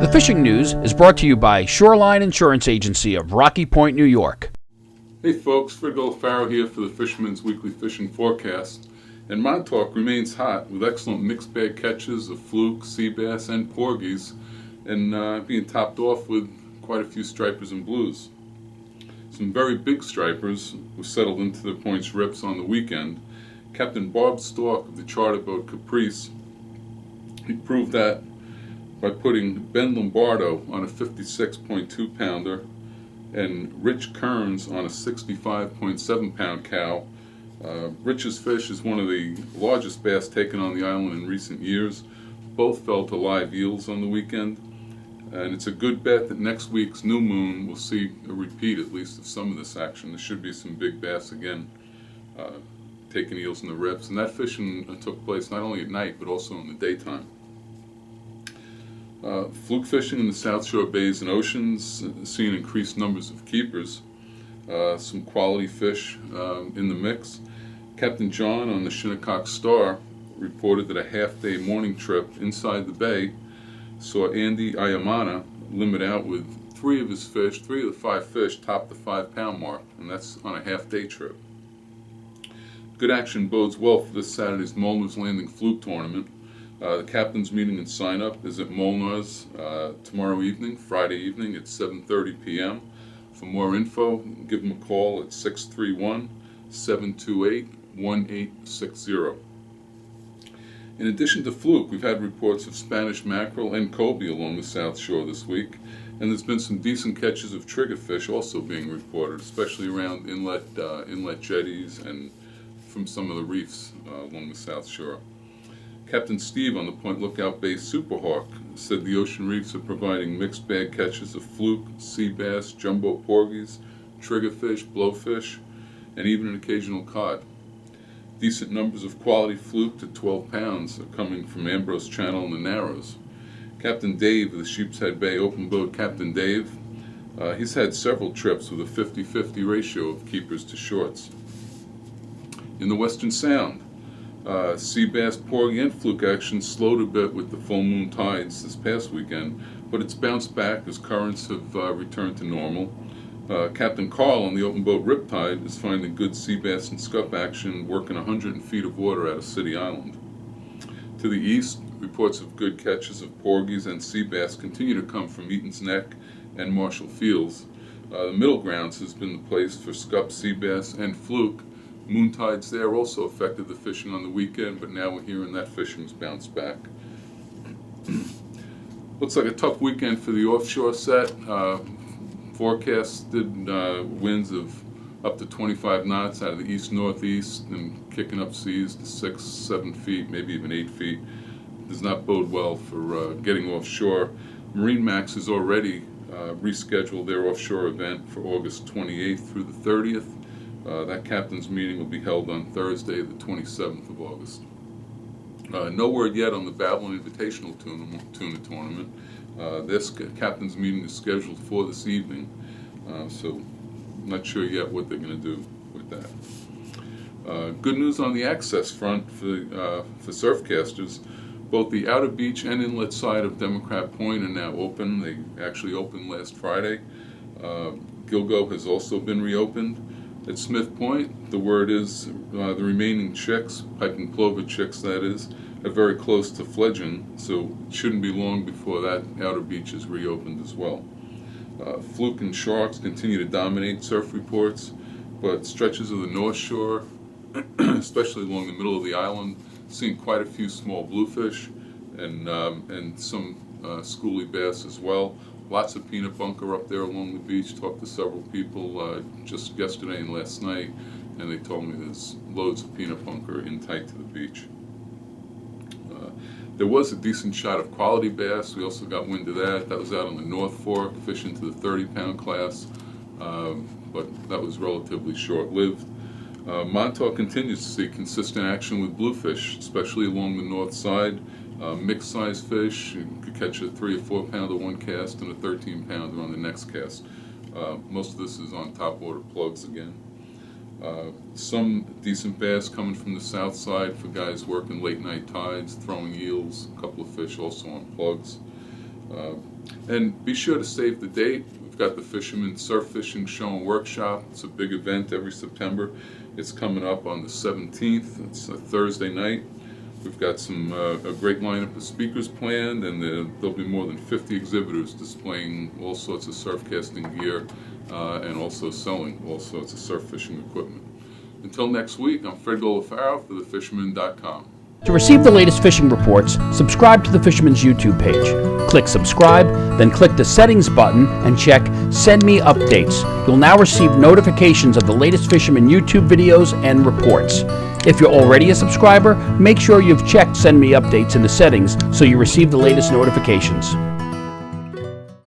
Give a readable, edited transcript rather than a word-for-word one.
The fishing news is brought to you by Shoreline Insurance Agency of Rocky Point, New York. Hey folks, Golofaro here for the Fisherman's Weekly Fishing Forecast. And Montauk remains hot with excellent mixed bag catches of fluke, sea bass, and porgies, and being topped off with quite a few stripers and blues. Some very big stripers were settled into their points rips on the weekend. Captain Bob Stork of the charter boat Caprice, he proved that by putting Ben Lombardo on a 56.2 pounder and Rich Kearns on a 65.7 pound cow. Rich's fish is one of the largest bass taken on the island in recent years. Both fell to live eels on the weekend, and it's a good bet that next week's new moon will see a repeat at least of some of this action. There should be some big bass again taking eels in the rips, and that fishing took place not only at night but also in the daytime. Fluke fishing in the South Shore bays and oceans, seeing increased numbers of keepers. Some quality fish in the mix. Captain John on the Shinnecock Star reported that a half-day morning trip inside the bay saw Andy Ayamana limit out with three of the 5 fish top the 5-pound mark, and that's on a half-day trip. Good action bodes well for this Saturday's Molnar's Landing Fluke Tournament. The captain's meeting and sign-up is at Molnar's tomorrow evening, Friday evening at 7:30 p.m. For more info, give them a call at 631-728-1860. In addition to fluke, we've had reports of Spanish mackerel and cobia along the South Shore this week, and there's been some decent catches of triggerfish also being reported, especially around inlet jetties and from some of the reefs along the South Shore. Captain Steve on the Point Lookout Bay Superhawk said the ocean reefs are providing mixed bag catches of fluke, sea bass, jumbo porgies, triggerfish, blowfish, and even an occasional cod. Decent numbers of quality fluke to 12 pounds are coming from Ambrose Channel and the Narrows. Captain Dave of the Sheepshead Bay Open Boat Captain Dave, he's had several trips with a 50-50 ratio of keepers to shorts. In the Western Sound, sea bass, porgy, and fluke action slowed a bit with the full moon tides this past weekend, but it's bounced back as currents have returned to normal. Captain Carl on the open boat Riptide is finding good sea bass and scup action working 100 feet of water out of City Island. To the east, reports of good catches of porgies and sea bass continue to come from Eaton's Neck and Marshall Fields. The middle grounds has been the place for scup, sea bass, and fluke. Moon tides there also affected the fishing on the weekend, but now we're hearing that fishing's bounced back. Looks like a tough weekend for the offshore set. Forecasted winds of up to 25 knots out of the east-northeast and kicking up seas to 6-7 feet, maybe even 8 feet. Does not bode well for getting offshore. MarineMax has already rescheduled their offshore event for August 28th through the 30th. That captain's meeting will be held on Thursday, the 27th of August. No word yet on the Babylon Invitational Tuna Tournament. This captain's meeting is scheduled for this evening, so I'm not sure yet what they're going to do with that. Good news on the access front for surfcasters. Both the outer beach and inlet side of Democrat Point are now open. They actually opened last Friday. Gilgo has also been reopened. At Smith Point, the word is the remaining chicks, piping plover chicks that is, are very close to fledging, so it shouldn't be long before that outer beach is reopened as well. Fluke and sharks continue to dominate surf reports, but stretches of the North Shore, especially along the middle of the island, seeing quite a few small bluefish and some schoolie bass as well. Lots of peanut bunker up there along the beach. Talked to several people just yesterday and last night, and they told me there's loads of peanut bunker in tight to the beach. There was a decent shot of quality bass. We also got wind of that. That was out on the North Fork, fishing to the 30-pound class, but that was relatively short-lived. Montauk continues to see consistent action with bluefish, especially along the north side. Mixed size fish, you could catch a 3 or 4 pounder one cast and a 13 pounder on the next cast. Most of this is on top water plugs again. Some decent bass coming from the south side for guys working late night tides, throwing eels, a couple of fish also on plugs. And be sure to save the date. We've got the Fisherman Surf Fishing Show and Workshop. It's a big event every September. It's coming up on the 17th. It's a Thursday night. We've got a great lineup of speakers planned, and there'll be more than 50 exhibitors displaying all sorts of surf casting gear and also selling all sorts of surf fishing equipment. Until next week, I'm Fred Golofaro for thefisherman.com. To receive the latest fishing reports, subscribe to the Fisherman's YouTube page. Click subscribe, then click the settings button and check Send Me Updates. You'll now receive notifications of the latest Fisherman YouTube videos and reports. If you're already a subscriber, make sure you've checked Send Me Updates in the settings so you receive the latest notifications.